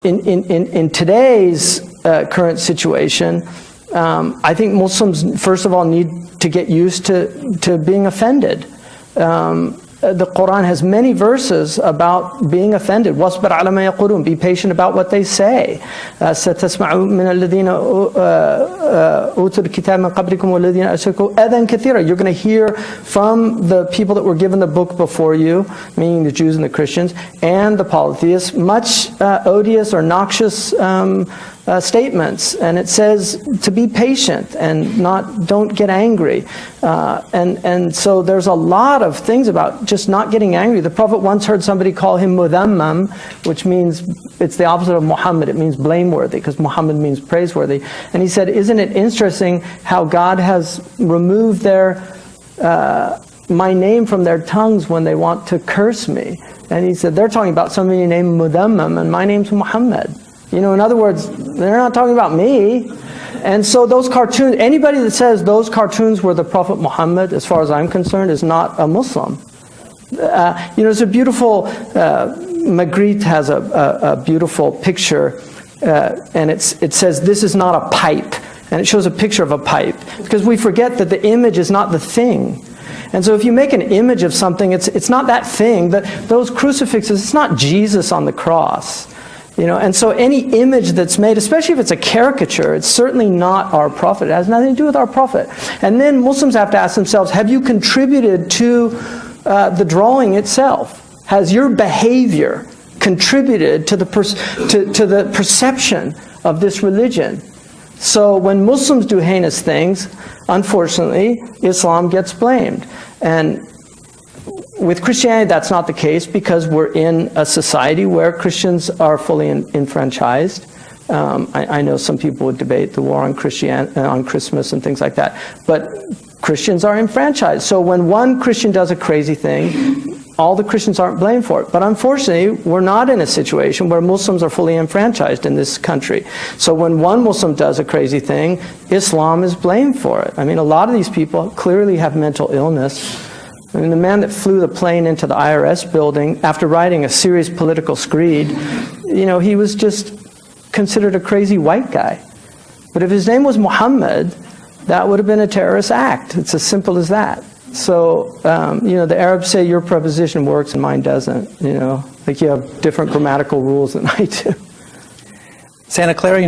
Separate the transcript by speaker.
Speaker 1: In today's current situation, I think Muslims, first of all, need to get used to being offended. The Quran has many verses about being offended. وَاصْبِرْ عَلَى مَا يَقُولُونَ. Be patient about what they say. سَتَسْمَعُوا مِنَ الَّذِينَ أُوتُوا الْكِتَابَ مِنْ قَبْلِكُمْ وَالَّذِينَ أَشْرَكُوا أَذًى كَثِيرًا. You're going to hear from the people that were given the book before you, meaning the Jews and the Christians, and the polytheists, much odious or noxious statements, and it says to be patient and don't get angry, and so there's a lot of things about just not getting angry. The Prophet once heard somebody call him mudhammam, which means it's the opposite of Muhammad. It means blameworthy, because Muhammad means praiseworthy. And he said, isn't it interesting how God has removed my name from their tongues when they want to curse me? And he said, they're talking about somebody named Mudhammam, and my name's Muhammad. You know, in other words, they're not talking about me. And so those cartoons, anybody that says those cartoons were the Prophet Muhammad, as far as I'm concerned, is not a Muslim. You know, it's a beautiful, Magritte has a beautiful picture, and it says, this is not a pipe. And it shows a picture of a pipe. Because we forget that the image is not the thing. And so if you make an image of something, it's not that thing. Those crucifixes, it's not Jesus on the cross. You know, and so any image that's made, especially if it's a caricature, it's certainly not our Prophet. It has nothing to do with our Prophet. And then Muslims have to ask themselves, have you contributed to the drawing itself? Has your behavior contributed to the perception of this religion? So when Muslims do heinous things, unfortunately, Islam gets blamed. And with Christianity, that's not the case, because we're in a society where Christians are fully enfranchised. I know some people would debate the war on Christmas and things like that, but Christians are enfranchised. So when one Christian does a crazy thing, all the Christians aren't blamed for it. But unfortunately, we're not in a situation where Muslims are fully enfranchised in this country. So when one Muslim does a crazy thing, Islam is blamed for it. I mean, a lot of these people clearly have mental illness. I mean, the man that flew the plane into the IRS building after writing a serious political screed, you know, he was just considered a crazy white guy. But if his name was Muhammad, that would have been a terrorist act. It's as simple as that. So, you know, the Arabs say your preposition works and mine doesn't. You know, like you have different grammatical rules than I do.
Speaker 2: Santa Clara University.